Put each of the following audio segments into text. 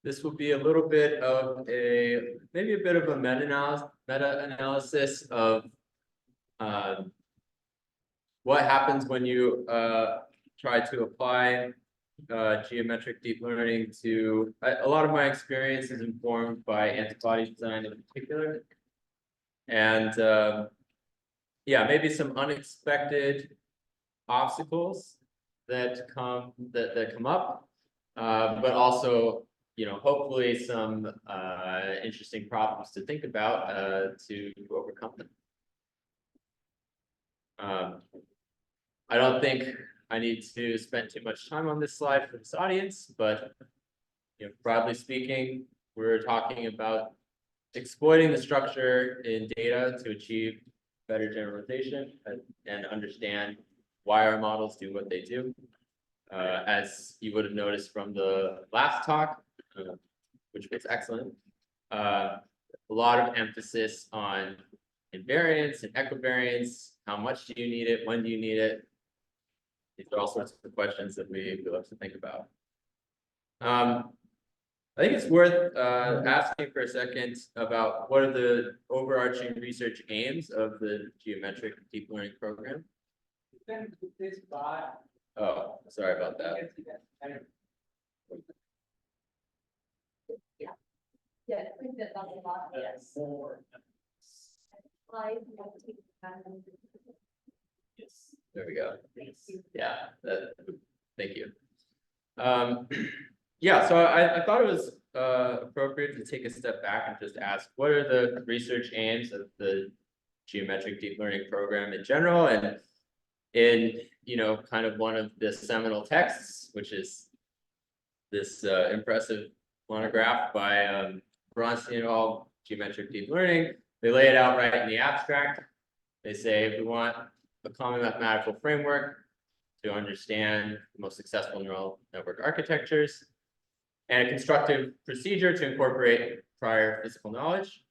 This will be a little bit of maybe a bit of a meta-analysis of what happens when you try to apply geometric deep learning to a lot of my experience is informed by antibody design in particular, and yeah, maybe some unexpected obstacles that come up, but also, you know, hopefully some interesting problems to think about to overcome them. I don't think I need to spend too much time on this slide for this audience, but you know, broadly speaking, we're talking about exploiting the structure in data to achieve better generalization and understand why our models do what they do. As you would have noticed from the last talk, which was excellent, a lot of emphasis on invariance and equivariance. How much do you need it? When do you need it? These are all sorts of questions that we love to think about. I think it's worth asking for a second about what are the overarching research aims of the geometric deep learning program. Oh, sorry about that. Yeah, I think that's a lot. Yes. Yes, there we go. Yeah, thank you. Yeah, so I thought it was appropriate to take a step back and just ask, what are the research aims of the geometric deep learning program in general, and in, you know, kind of one of the seminal texts, which is this impressive monograph by Bronstein et al., Geometric Deep Learning. They lay it out right in the abstract. They say if we want a common mathematical framework to understand the most successful neural network architectures, and a constructive procedure to incorporate prior physical knowledge.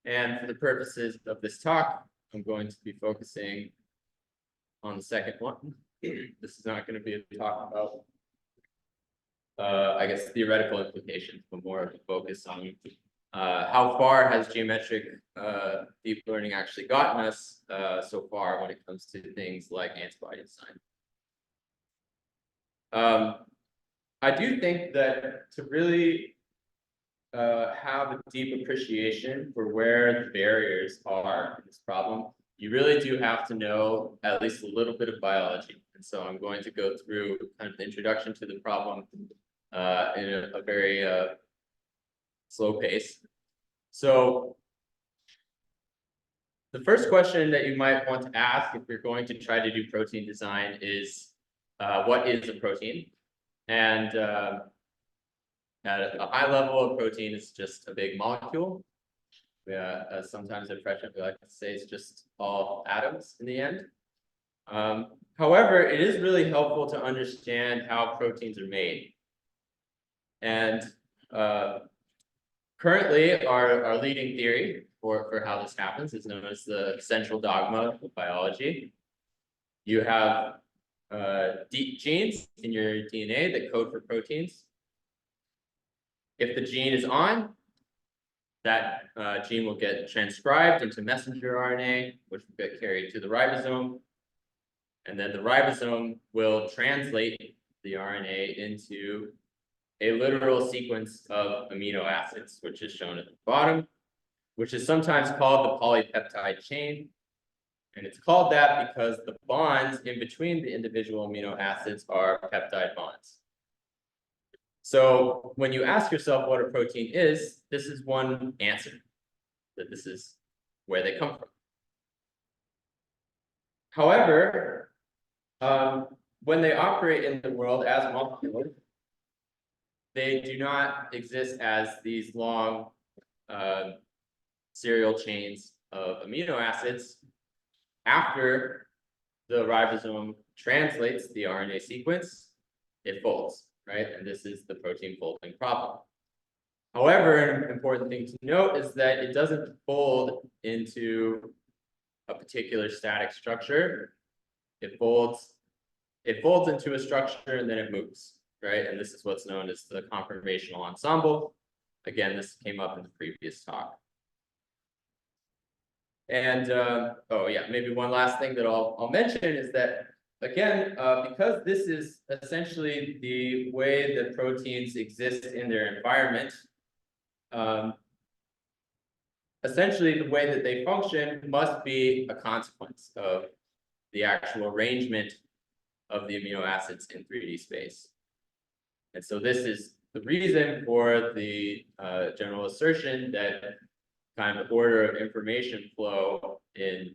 And for the purposes of this talk, I'm going to be focusing on the second one. This is not going to be a talk about, I guess, theoretical implications, but more of a focus on how far has geometric deep learning actually gotten us so far when it comes to things like antibody design. I do think that to really have a deep appreciation for where the barriers are in this problem, you really do have to know at least a little bit of biology. And so I'm going to go through kind of the introduction to the problem in a very slow pace. So the first question that you might want to ask if you're going to try to do protein design is, what is a protein? And at a high level, a protein is just a big molecule. Sometimes at Prescient, we like to say it's just all atoms in the end. However, it is really helpful to understand how proteins are made. And currently, our leading theory for how this happens is known as the central dogma of biology. You have genes in your DNA that code for proteins. If the gene is on, that gene will get transcribed into messenger RNA, which will get carried to the ribosome. And then the ribosome will translate the RNA into a literal sequence of amino acids, which is shown at the bottom, which is sometimes called the polypeptide chain. And it's called that because the bonds in between the individual amino acids are peptide bonds. So when you ask yourself what a protein is, this is one answer, that this is where they come from. However, when they operate in the world as molecules, they do not exist as these long serial chains of amino acids. After the ribosome translates the RNA sequence, it folds, right? And this is the protein folding problem. However, an important thing to note is that it doesn't fold into a particular static structure. It folds into a structure and then it moves. right? And this is what's known as the conformational ensemble. Again, this came up in the previous talk. And oh yeah, maybe one last thing that I'll mention is that, again, because this is essentially the way that proteins exist in their environment, essentially the way that they function must be a consequence of the actual arrangement of the amino acids in 3D space. And so this is the reason for the general assertion that kind of order of information flow in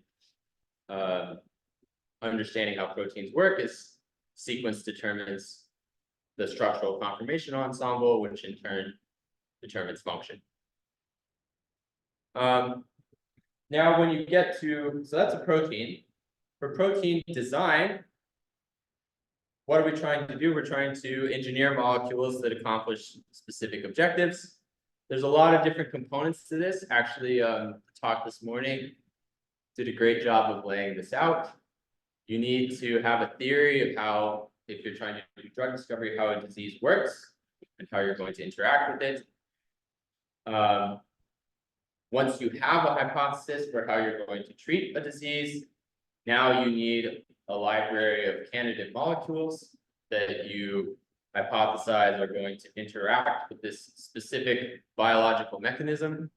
understanding how proteins work is sequence determines the structural conformation ensemble, which in turn determines function. Now, when you get to, so that's a protein. For protein design, what are we trying to do? We're trying to engineer molecules that accomplish specific objectives. There's a lot of different components to this. Actually, the talk this morning did a great job of laying this out. You need to have a theory of how, if you're trying to do drug discovery, how a disease works and how you're going to interact with it. Once you have a hypothesis for how you're going to treat a disease, now you need a library of candidate molecules that you hypothesize are going to interact with this specific biological mechanism.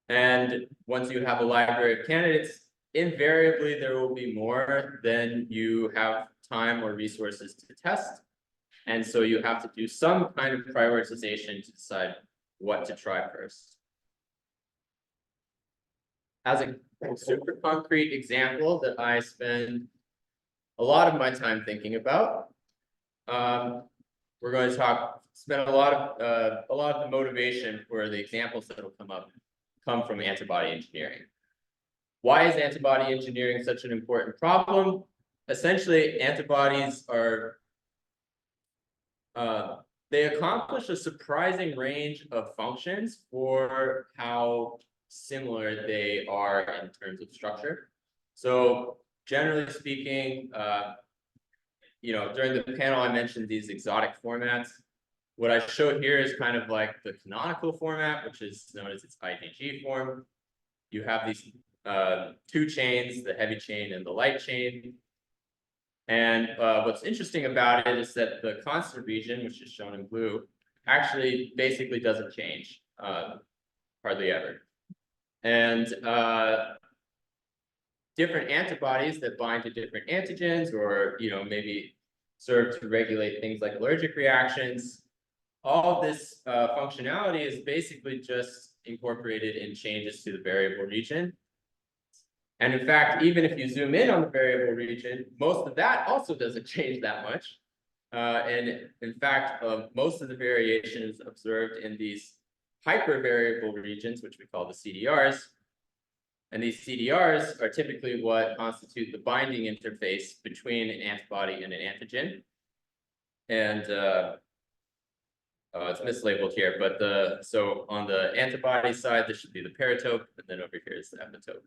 And once you have a library of candidates, invariably there will be more than you have time or resources to test. And so you have to do some kind of prioritization to decide what to try first. As a super concrete example that I spend a lot of my time thinking about, we're going to spend a lot of the motivation for the examples that will come from antibody engineering. Why is antibody engineering such an important problem? Essentially, antibodies are they accomplish a surprising range of functions for how similar they are in terms of structure. So generally speaking, during the panel, I mentioned these exotic formats. What I show here is kind of like the canonical format, which is known as its IgG form. You have these two chains, the heavy chain and the light chain. And what's interesting about it is that the constant region, which is shown in blue, actually basically doesn't change hardly ever. And different antibodies that bind to different antigens, or maybe serve to regulate things like allergic reactions, all of this functionality is basically just incorporated in changes to the variable region. And in fact, even if you zoom in on the variable region, most of that also doesn't change that much. And in fact, most of the variation is observed in these hypervariable regions, which we call the CDRs. And these CDRs are typically what constitute the binding interface between an antibody and an antigen. And it's mislabeled here, but so on the antibody side, this should be the paratope, and then over here is the epitope.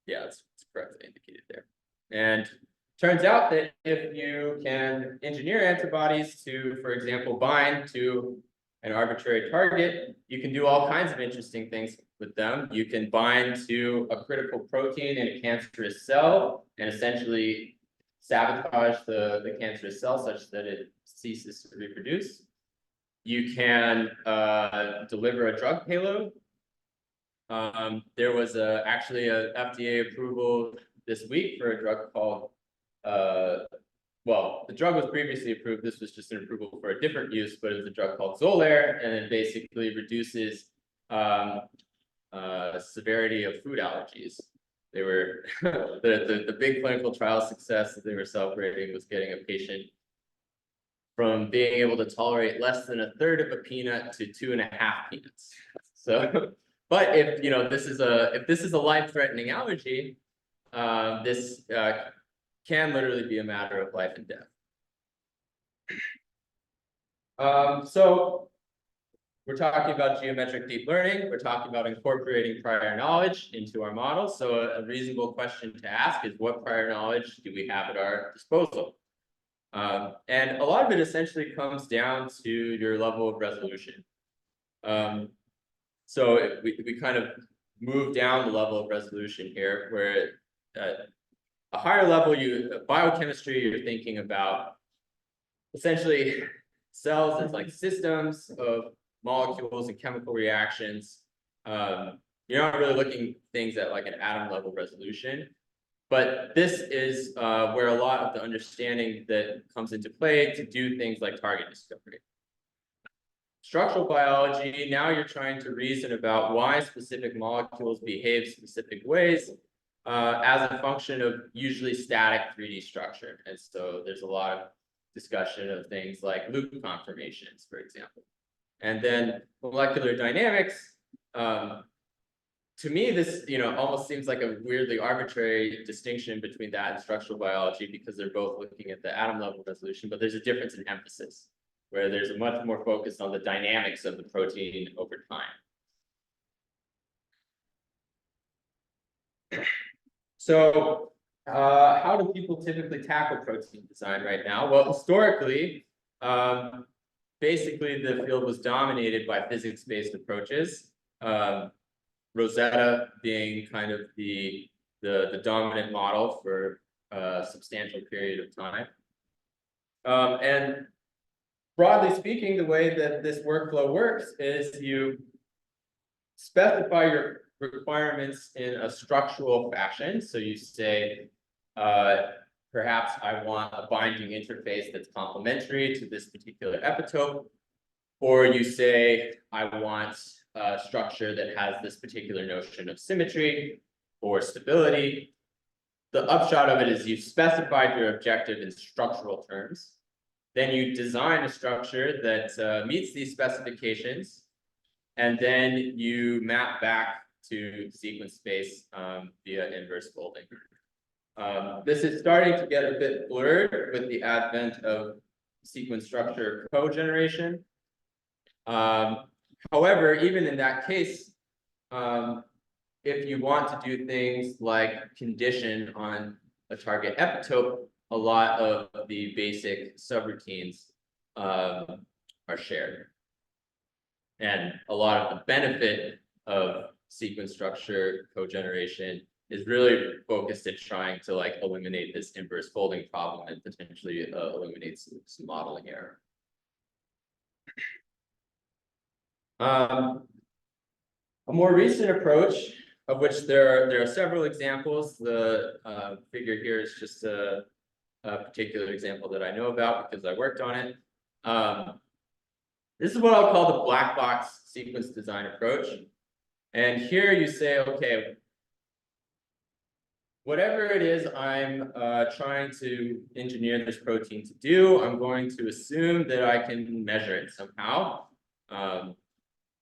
Yeah, it's correctly indicated there. And turns out that if you can engineer antibodies to, for example, bind to an arbitrary target, you can do all kinds of interesting things with them. You can bind to a critical protein in a cancerous cell and essentially sabotage the cancerous cell such that it ceases to reproduce. You can deliver a drug payload. There was actually a FDA approval this week for a drug called, well, the drug was previously approved. This was just an approval for a different use, but it's a drug called Xolair, and it basically reduces severity of food allergies. They were the big clinical trial success that they were celebrating was getting a patient from being able to tolerate less than a third of a peanut to 2.5 peanuts. So, but if this is a life-threatening allergy, this can literally be a matter of life and death. So we're talking about geometric deep learning. We're talking about incorporating prior knowledge into our model. So a reasonable question to ask is, what prior knowledge do we have at our disposal? And a lot of it essentially comes down to your level of resolution. So we kind of move down the level of resolution here, where at a higher level, biochemistry, you're thinking about essentially cells as like systems of molecules and chemical reactions. You're not really looking at things at like an atom level resolution, but this is where a lot of the understanding that comes into play to do things like target discovery. Structural biology, now you're trying to reason about why specific molecules behave specific ways as a function of usually static 3D structure. And so there's a lot of discussion of things like loop conformations, for example. And then molecular dynamics, to me, this almost seems like a weirdly arbitrary distinction between that and structural biology, because they're both looking at the atom level resolution, but there's a difference in emphasis, where there's a much more focus on the dynamics of the protein over time. So how do people typically tackle protein design right now? Well, historically, basically the field was dominated by physics-based approaches. Rosetta being kind of the dominant model for a substantial period of time. And broadly speaking, the way that this workflow works is you specify your requirements in a structural fashion. So you say, perhaps I want a binding interface that's complementary to this particular epitope, or you say, I want a structure that has this particular notion of symmetry or stability. The upshot of it is you've specified your objective in structural terms. Then you design a structure that meets these specifications, and then you map back to sequence space via inverse folding. This is starting to get a bit blurred with the advent of sequence structure co-generation. However, even in that case, if you want to do things like condition on a target epitope, a lot of the basic subroutines are shared. And a lot of the benefit of sequence structure co-generation is really focused at trying to like eliminate this inverse folding problem and potentially eliminate some modeling error. A more recent approach, of which there are several examples. The figure here is just a particular example that I know about because I worked on it. This is what I'll call the black box sequence design approach. And here you say, okay, whatever it is I'm trying to engineer this protein to do, I'm going to assume that I can measure it somehow.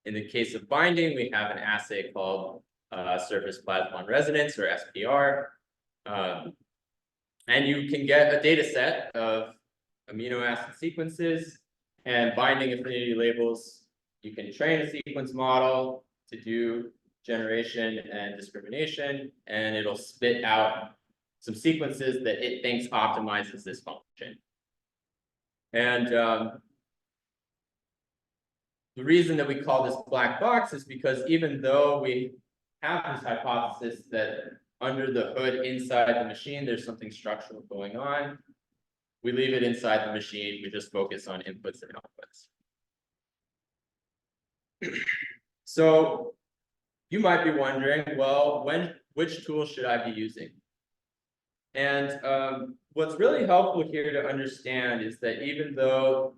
In the case of binding, we have an assay called surface plasmon resonance, or SPR. And you can get a data set of amino acid sequences and binding affinity labels. You can train a sequence model to do generation and discrimination, and it'll spit out some sequences that it thinks optimizes this function. And the reason that we call this black box is because even though we have this hypothesis that under the hood inside the machine, there's something structural going on, we leave it inside the machine. We just focus on inputs and outputs. So you might be wondering, well, which tool should I be using? And what's really helpful here to understand is that even though,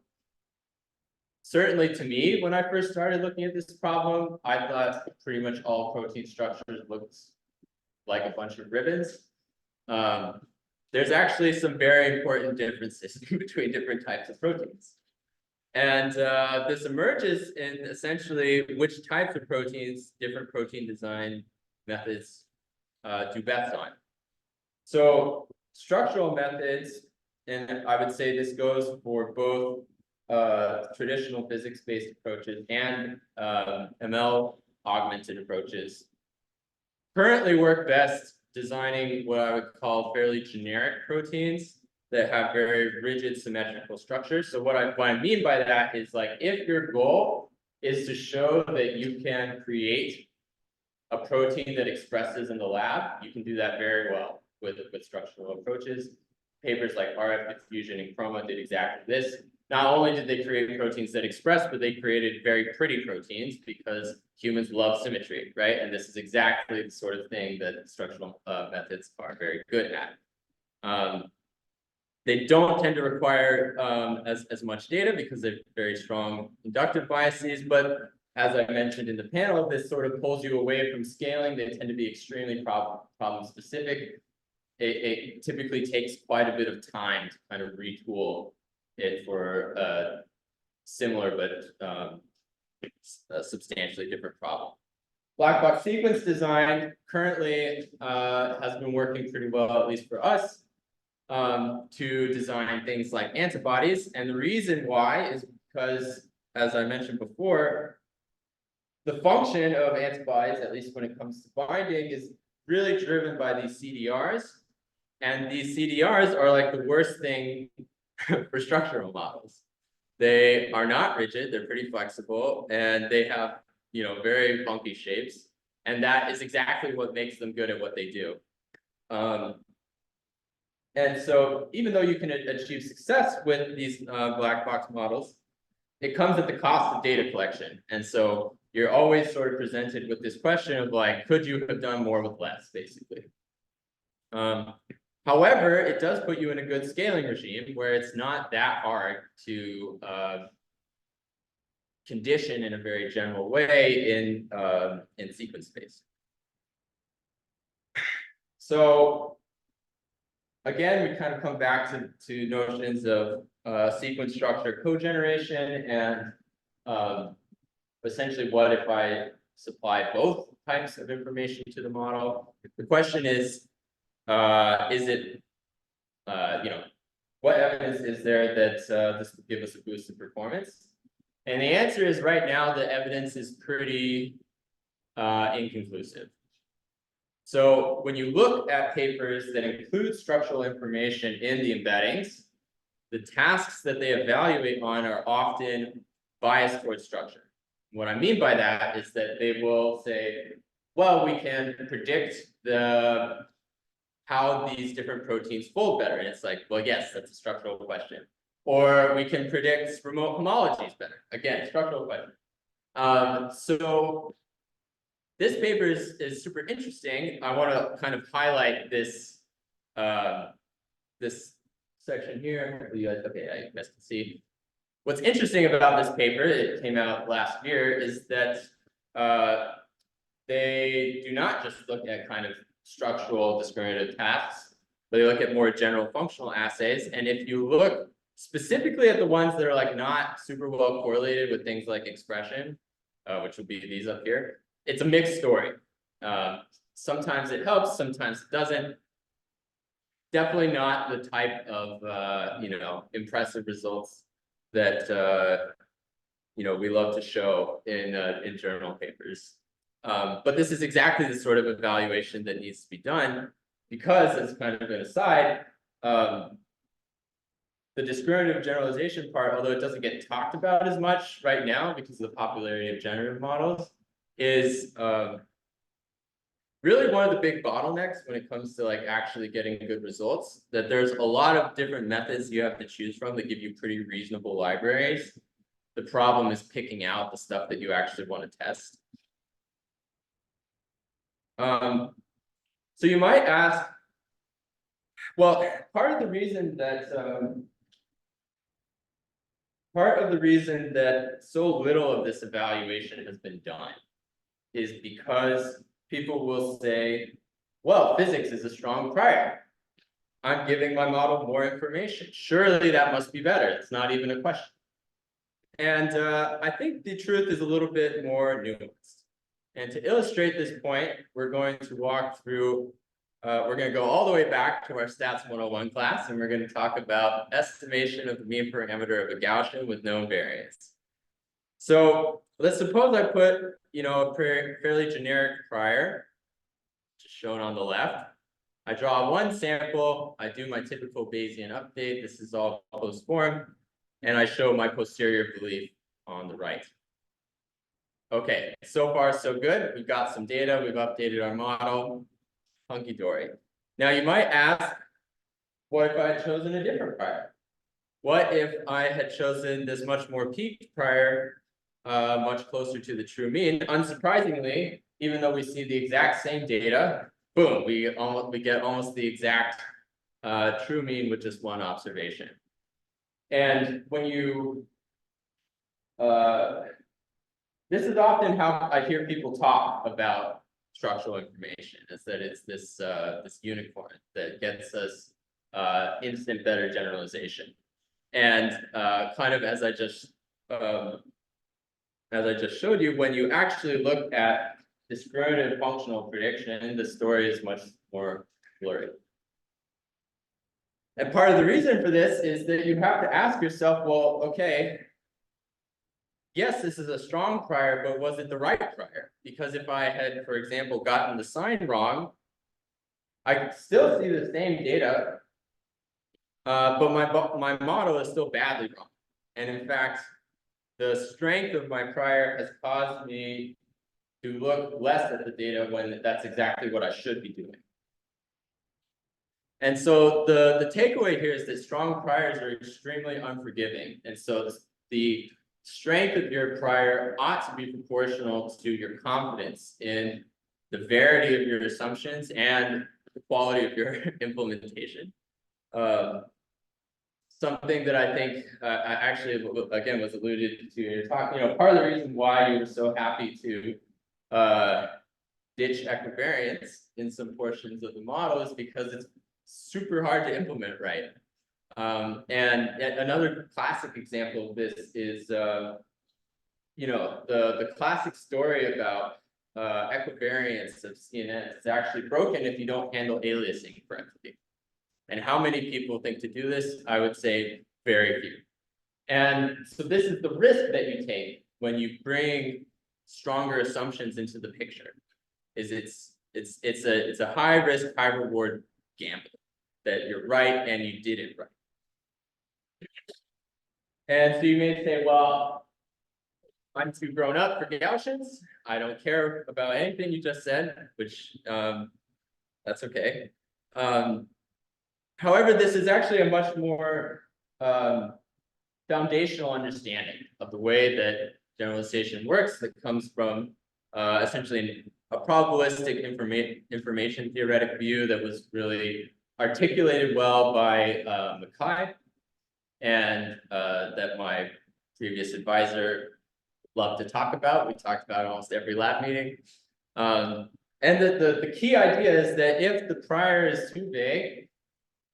certainly to me, when I first started looking at this problem, I thought pretty much all protein structures looked like a bunch of ribbons. There's actually some very important differences between different types of proteins. And this emerges in essentially which types of proteins different protein design methods do best on. So structural methods, and I would say this goes for both traditional physics-based approaches and ML augmented approaches, currently work best designing what I would call fairly generic proteins that have very rigid symmetrical structures. So what I mean by that is like, if your goal is to show that you can create a protein that expresses in the lab, you can do that very well with structural approaches. Papers like RF diffusion and Chroma did exactly this. Not only did they create proteins that express, but they created very pretty proteins because humans love symmetry, right? And this is exactly the sort of thing that structural methods are very good at. They don't tend to require as much data because they're very strong inductive biases, but as I mentioned in the panel, this sort of pulls you away from scaling. They tend to be extremely problem specific. It typically takes quite a bit of time to kind of retool it for a similar but a substantially different problem. Blackbox sequence design currently has been working pretty well, at least for us, to design things like antibodies. And the reason why is because, as I mentioned before, the function of antibodies, at least when it comes to binding, is really driven by these CDRs. And these CDRs are like the worst thing for structural models. They are not rigid, they're pretty flexible, and they have, you know, very funky shapes. And that is exactly what makes them good at what they do. And so even though you can achieve success with these black box models, it comes at the cost of data collection. And so you're always sort of presented with this question of like, could you have done more with less, basically? However, it does put you in a good scaling regime where it's not that hard to condition in a very general way in sequence space. So again, we kind of come back to notions of sequence structure cogeneration and essentially what if I supply both types of information to the model? The question is it, you know, what evidence is there that this would give us a boost in performance? And the answer is right now, the evidence is pretty inconclusive. So when you look at papers that include structural information in the embeddings, the tasks that they evaluate on are often biased towards structure. What I mean by that is that they will say, well, we can predict how these different proteins fold better. And it's like, well, yes, that's a structural question. Or we can predict remote homologies better. Again, structural question. So this paper is super interesting. I want to kind of highlight this this section here. Okay, you guys can see. What's interesting about this paper, it came out last year, is that they do not just look at kind of structural discriminative tasks, but they look at more general functional assays. And if you look specifically at the ones that are like not super well correlated with things like expression, which will be these up here, it's a mixed story. Sometimes it helps, sometimes it doesn't. Definitely not the type of you know, impressive results that you know, we love to show in journal papers. But this is exactly the sort of evaluation that needs to be done, because, as kind of an aside, the discriminative generalization part, although it doesn't get talked about as much right now because of the popularity of generative models, is really one of the big bottlenecks when it comes to like actually getting good results. That there's a lot of different methods you have to choose from that give you pretty reasonable libraries. The problem is picking out the stuff that you actually want to test. So you might ask, well, part of the reason that so little of this evaluation has been done is because people will say, well, physics is a strong prior. I'm giving my model more information. Surely that must be better. It's not even a question. And I think the truth is a little bit more nuanced. And to illustrate this point, we're going to walk through, we're going to go all the way back to our Stats 101 class, and we're going to talk about estimation of the mean parameter of a Gaussian with known variance. So let's suppose I put, you know, a fairly generic prior, which is shown on the left. I draw one sample, I do my typical Bayesian update. This is all closed form, and I show my posterior belief on the right. Okay, so far so good. We've got some data, we've updated our model, hunky-dory. Now you might ask, what if I had chosen a different prior? What if I had chosen this much more peaked prior, much closer to the true mean? Unsurprisingly, even though we see the exact same data, boom, we get almost the exact true mean with just one observation. And when you this is often how I hear people talk about structural information, is that it's this this unicorn that gets us instant better generalization. And kind of as I just showed you, when you actually look at discriminative functional prediction, the story is much more blurry. And part of the reason for this is that you have to ask yourself, well, okay, yes, this is a strong prior, but was it the right prior? Because if I had, for example, gotten the sign wrong, I could still see the same data, but my model is still badly wrong. And in fact, the strength of my prior has caused me to look less at the data when that's exactly what I should be doing. And so the takeaway here is that strong priors are extremely unforgiving. And so the strength of your prior ought to be proportional to your confidence in the verity of your assumptions and the quality of your implementation. Something that I think actually, again, was alluded to in your talk, part of the reason why you were so happy to ditch equivariance in some portions of the model is because it's super hard to implement right. And another classic example of this is, the classic story about equivariance of CNN is actually broken if you don't handle aliasing correctly. And how many people think to do this? I would say very few. And so this is the risk that you take when you bring stronger assumptions into the picture. It's a high risk, high reward gamble that you're right and you did it right. And so you may say, well, I'm too grown up for Gaussians. I don't care about anything you just said, which that's okay. However, this is actually a much more foundational understanding of the way that generalization works that comes from essentially a probabilistic information theoretic view that was really articulated well by Mackay, and that my previous advisor loved to talk about. We talked about it almost every lab meeting. And the key idea is that if the prior is too vague,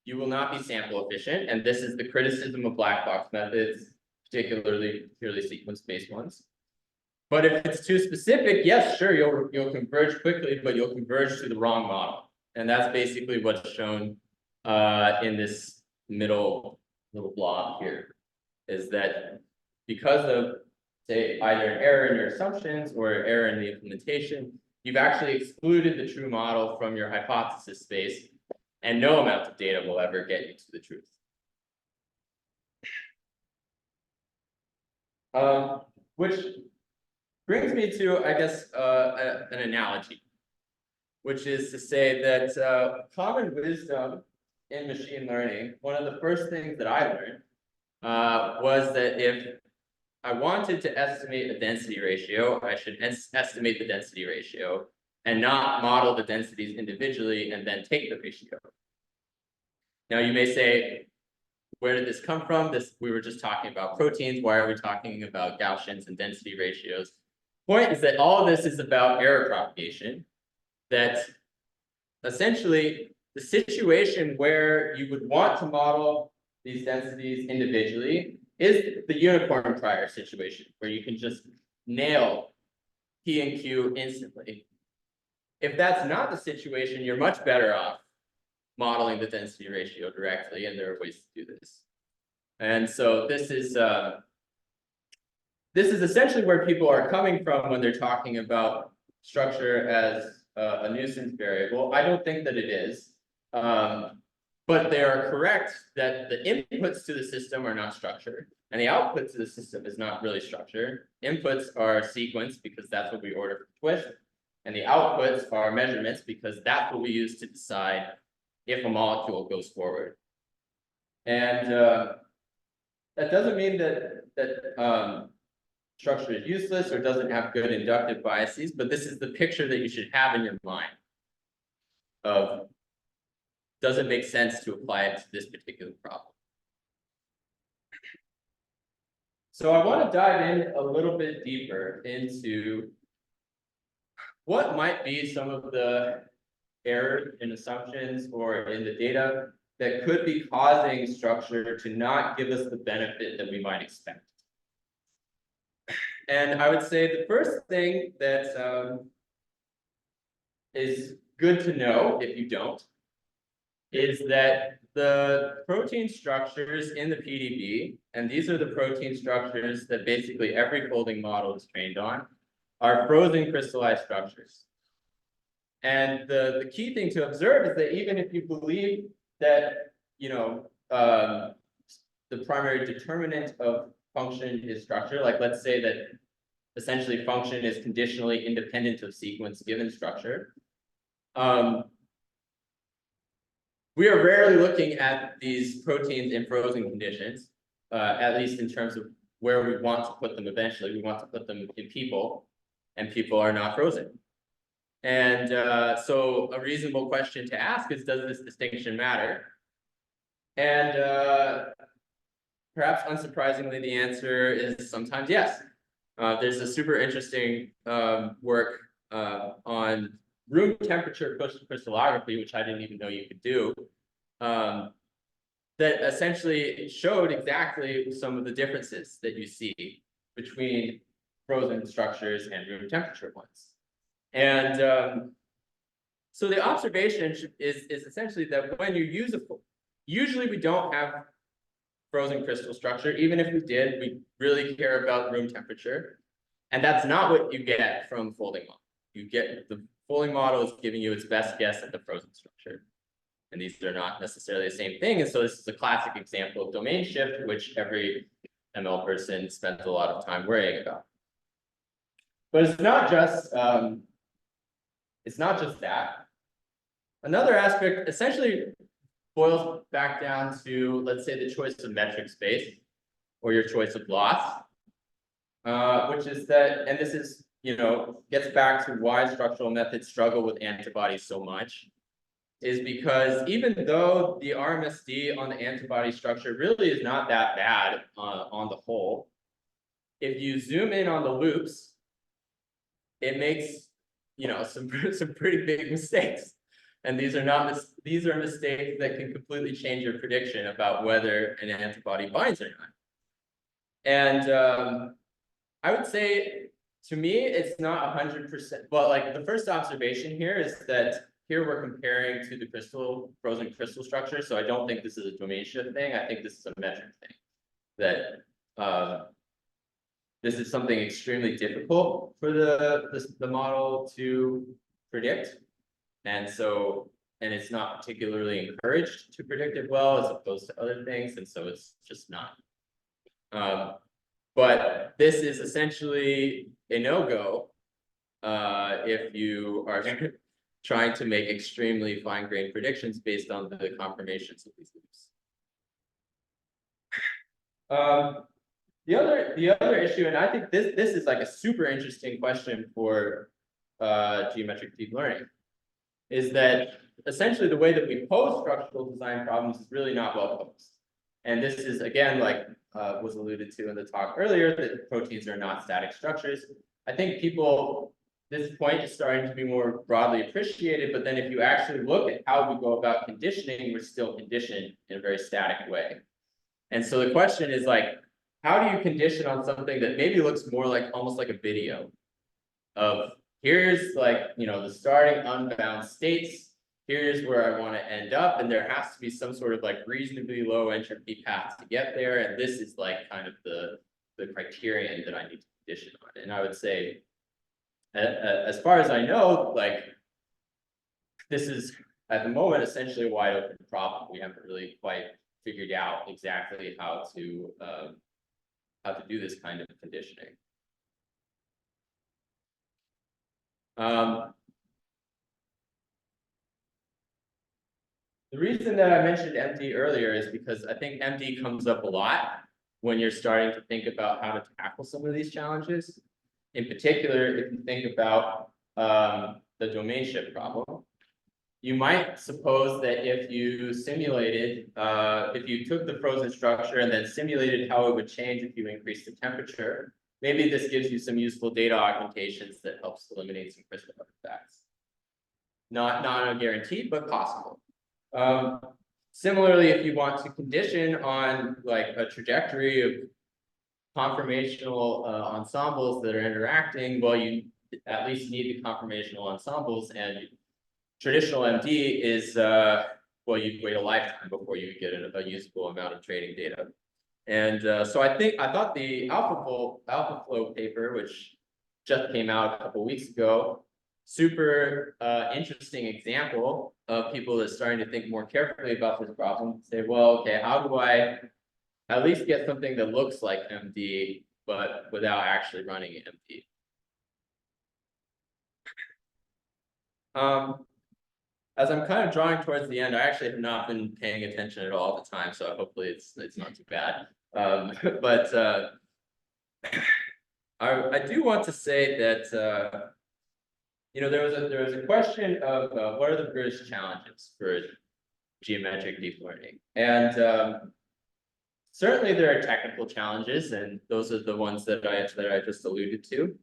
you will not be sample efficient. And this is the criticism of black box methods, particularly purely sequence-based ones. But if it's too specific, yes, sure, you'll converge quickly, but you'll converge to the wrong model. And that's basically what's shown in this middle little blob here, is that because of, say, either an error in your assumptions or an error in the implementation, you've actually excluded the true model from your hypothesis space, and no amount of data will ever get you to the truth. Which brings me to, I guess, an analogy, which is to say that common wisdom in machine learning, one of the first things that I learned was that if I wanted to estimate a density ratio, I should estimate the density ratio and not model the densities individually and then take the ratio. Now you may say, where did this come from? We were just talking about proteins. Why are we talking about Gaussians and density ratios? Point is that all of this is about error propagation. That essentially the situation where you would want to model these densities individually is the unicorn prior situation, where you can just nail P and Q instantly. If that's not the situation, you're much better off modeling the density ratio directly, and there are ways to do this. And so this is essentially where people are coming from when they're talking about structure as a nuisance variable. I don't think that it is. But they are correct that the inputs to the system are not structured, and the output to the system is not really structured. Inputs are sequence because that's what we order from Twist, and the outputs are measurements because that's what we use to decide if a molecule goes forward. And that doesn't mean that structure is useless or doesn't have good inductive biases, but this is the picture that you should have in your mind of, does it make sense to apply it to this particular problem? So I want to dive in a little bit deeper into what might be some of the errors in assumptions or in the data that could be causing structure to not give us the benefit that we might expect. And I would say the first thing that is good to know, if you don't, is that the protein structures in the PDB, and these are the protein structures that basically every folding model is trained on, are frozen crystallized structures. And the key thing to observe is that even if you believe that, you know, the primary determinant of function is structure, like let's say that essentially function is conditionally independent of sequence given structure, we are rarely looking at these proteins in frozen conditions, at least in terms of where we want to put them eventually. We want to put them in people, and people are not frozen. And so a reasonable question to ask is, does this distinction matter? And perhaps unsurprisingly, the answer is sometimes yes. There's a super interesting work on room temperature crystallography, which I didn't even know you could do, that essentially showed exactly some of the differences that you see between frozen structures and room temperature ones. And so the observation is essentially that when you use usually we don't have frozen crystal structure. Even if we did, we really care about room temperature. And that's not what you get from folding model. You get the folding model is giving you its best guess at the frozen structure. And these are not necessarily the same thing. And so this is a classic example of domain shift, which every ML person spends a lot of time worrying about. But it's not just that. Another aspect essentially boils back down to, let's say, the choice of metric space or your choice of loss, which is that, and this is, you know, gets back to why structural methods struggle with antibodies so much, is because even though the RMSD on the antibody structure really is not that bad on the whole, if you zoom in on the loops, it makes, you know, some pretty big mistakes. And these are mistakes that can completely change your prediction about whether an antibody binds or not. And I would say, to me, it's not 100%. Well, like the first observation here is that here we're comparing to the frozen crystal structure. So I don't think this is a domain shift thing. I think this is a metric thing. That this is something extremely difficult for the model to predict. And so, and it's not particularly encouraged to predict it well as opposed to other things. And so it's just not. But this is essentially a no-go if you are trying to make extremely fine-grained predictions based on the conformations of these loops. The other issue, and I think this is like a super interesting question for geometric deep learning, is that essentially the way that we pose structural design problems is really not well posed. And this is, again, like was alluded to in the talk earlier, that proteins are not static structures. I think this point is starting to be more broadly appreciated, but then if you actually look at how we go about conditioning, we're still conditioned in a very static way. And so the question is like, how do you condition on something that maybe looks more like almost like a video of here's like, you know, the starting unbound states, here's where I want to end up, and there has to be some sort of like reasonably low entropy path to get there, and this is like kind of the criterion that I need to condition on. And I would say, as far as I know, like this is at the moment, essentially a wide open problem. We haven't really quite figured out exactly how to do this kind of conditioning. The reason that I mentioned MD earlier is because I think MD comes up a lot when you're starting to think about how to tackle some of these challenges. In particular, if you think about the domain shift problem, you might suppose that if you simulated, if you took the frozen structure and then simulated how it would change if you increase the temperature, maybe this gives you some useful data augmentations that helps eliminate some crystal artifacts. Not a guarantee, but possible. Similarly, if you want to condition on like a trajectory of conformational ensembles that are interacting, well, you at least need the conformational ensembles, and traditional MD is, well, you'd wait a lifetime before you get a usable amount of training data. And so I thought the AlphaFlow paper, which just came out a couple weeks ago, super interesting example of people that are starting to think more carefully about this problem. Say, well, okay, how do I at least get something that looks like MD, but without actually running MD? As I'm kind of drawing towards the end, I actually have not been paying attention at all the time, so hopefully it's not too bad. But I do want to say that you know, there was a question of what are the British challenges for geometric deep learning, and certainly there are technical challenges, and those are the ones that I just alluded to.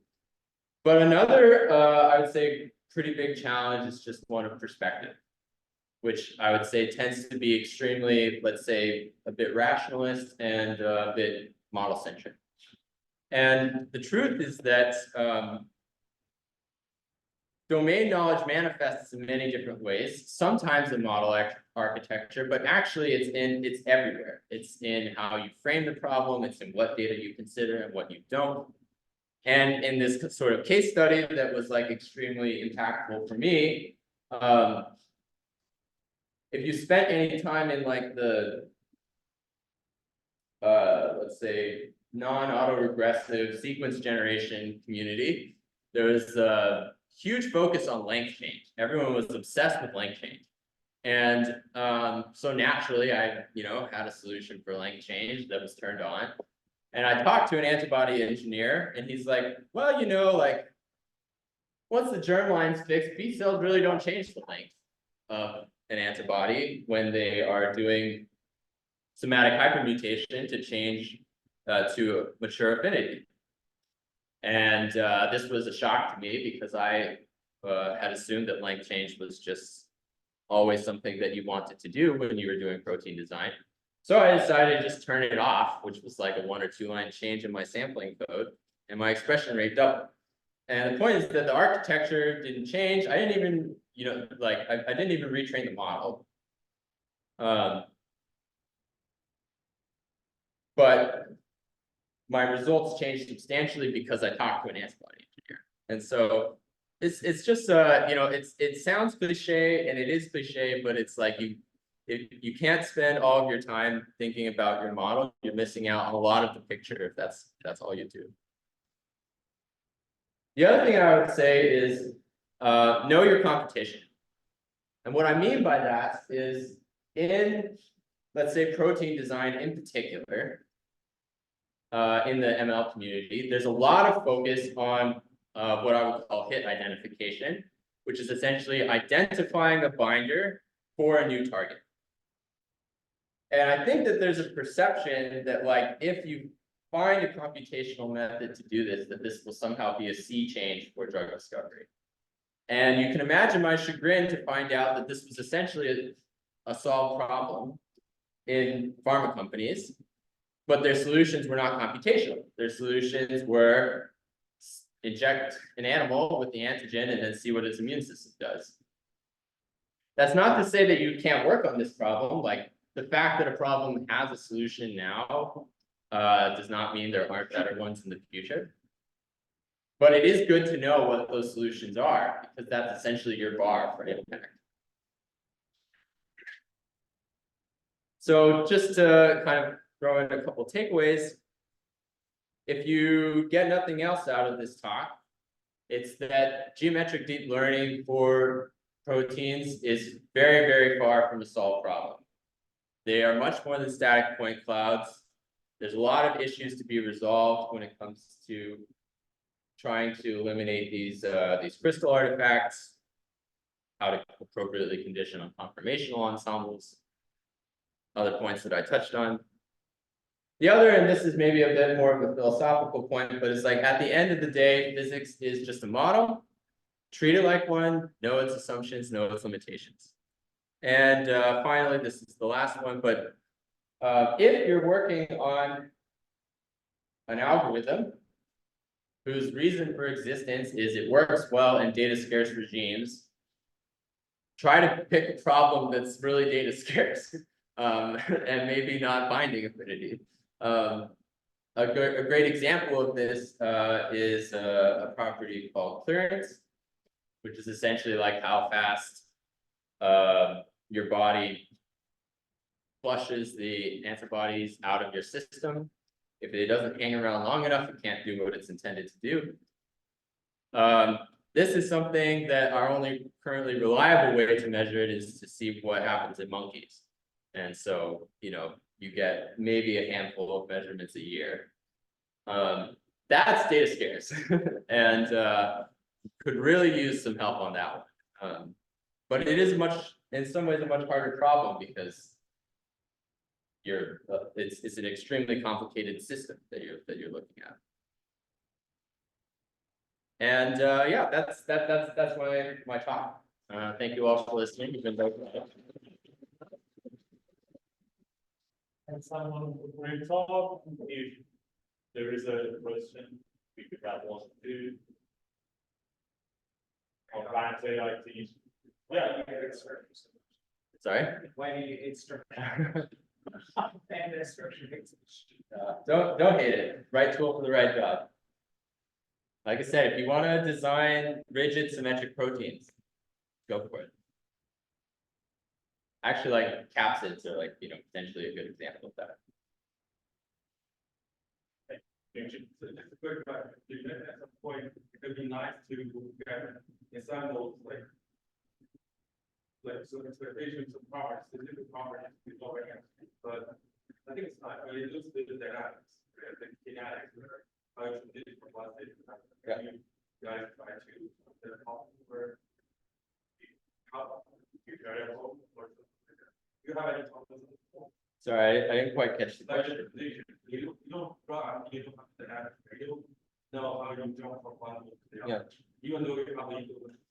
But another, I would say, pretty big challenge is just one of perspective, which I would say tends to be extremely, let's say, a bit rationalist and a bit model centric. And the truth is that domain knowledge manifests in many different ways, sometimes in model architecture, but actually it's everywhere. It's in how you frame the problem, it's in what data you consider and what you don't. And in this sort of case study that was like extremely impactful for me, if you spent any time in like the, let's say, non-autoregressive sequence generation community, there was a huge focus on length change. Everyone was obsessed with length change. And so naturally, I had a solution for length change that was turned on. And I talked to an antibody engineer, and he's like, well, like once the germline's fixed, B cells really don't change the length of an antibody when they are doing somatic hypermutation to change to a mature affinity. And this was a shock to me because I had assumed that length change was just always something that you wanted to do when you were doing protein design. So I decided to just turn it off, which was like a 1 or 2 line change in my sampling code, and my expression rate doubled. And the point is that the architecture didn't change. I didn't even, I didn't even retrain the model. But my results changed substantially because I talked to an antibody engineer. And so it's just it sounds cliche, and it is cliche, but it's like if you can't spend all of your time thinking about your model, you're missing out on a lot of the picture if that's all you do. The other thing I would say is know your competition. And what I mean by that is in, let's say, protein design in particular, in the ML community, there's a lot of focus on what I would call hit identification, which is essentially identifying a binder for a new target. And I think that there's a perception that, like, if you find a computational method to do this, that this will somehow be a sea change for drug discovery. And you can imagine my chagrin to find out that this was essentially a solved problem in pharma companies, but their solutions were not computational. Their solutions were inject an animal with the antigen and then see what its immune system does. That's not to say that you can't work on this problem. Like, the fact that a problem has a solution now does not mean there aren't better ones in the future. But it is good to know what those solutions are, because that's essentially your bar for impact. So just to kind of throw in a couple takeaways, if you get nothing else out of this talk, it's that geometric deep learning for proteins is very, very far from a solved problem. They are much more than static point clouds. There's a lot of issues to be resolved when it comes to trying to eliminate these crystal artifacts, how to appropriately condition on conformational ensembles, other points that I touched on. The other, and this is maybe a bit more of a philosophical point, but it's like at the end of the day, physics is just a model. Treat it like one, know its assumptions, know its limitations. And finally, this is the last one, but if you're working on an algorithm whose reason for existence is it works well in data scarce regimes, try to pick a problem that's really data scarce and maybe not binding affinity. A great example of this is a property called clearance, which is essentially like how fast your body flushes the antibodies out of your system. If it doesn't hang around long enough, it can't do what it's intended to do. This is something that our only currently reliable way to measure it is to see what happens in monkeys. And so, you know, you get maybe a handful of measurements a year. That's data scarce and could really use some help on that one. But it is in some ways a much harder problem because it's an extremely complicated system that you're looking at. And yeah, that's my talk. Thank you all for listening. You've been very good. And someone will talk. If there is a question, we could have one too. Or back to IT. Yeah, Sorry. Why do you hate structure? And the structure hates Don't hate it. Right tool for the right job. Like I said, if you want to design rigid symmetric proteins, go for it. Actually, like capsids are like, you know, potentially a good example of that. Just a quick question. At some point, it would be nice to get ensembles like so expectations of parts, the different parts is already, but I think it's not. I mean, it looks the dynamics, the kinetics, how it's different from one state to another. You guys try to where how you try to hold or you have any problems? Sorry, I didn't quite catch the question. You don't run, you don't have to have, you don't know how you jump from one to the other. Yeah. Even though you have the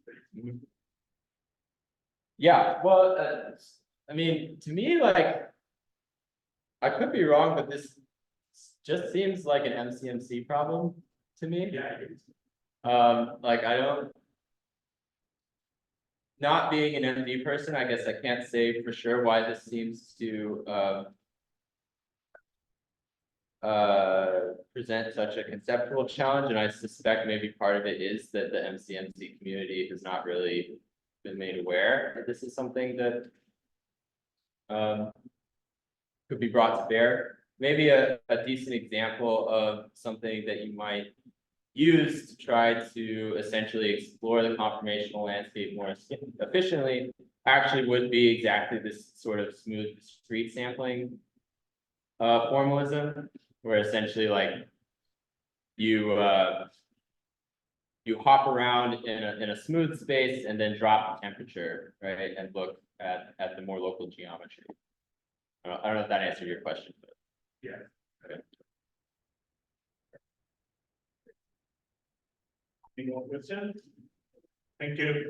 space. Yeah, well, I mean, to me, like, I could be wrong, but this just seems like an MCMC problem to me. Yeah. Like I don't, not being an MD person, I guess I can't say for sure why this seems to present such a conceptual challenge, and I suspect maybe part of it is that the MCMC community has not really been made aware that this is something that could be brought to bear. Maybe a decent example of something that you might use to try to essentially explore the conformational landscape more efficiently actually would be exactly this sort of smooth discrete sampling formalism, where essentially like you hop around in a smooth space and then drop the temperature, right, and look at the more local geometry. I don't know if that answered your question, but Yeah. Okay. Any more questions? Thank you.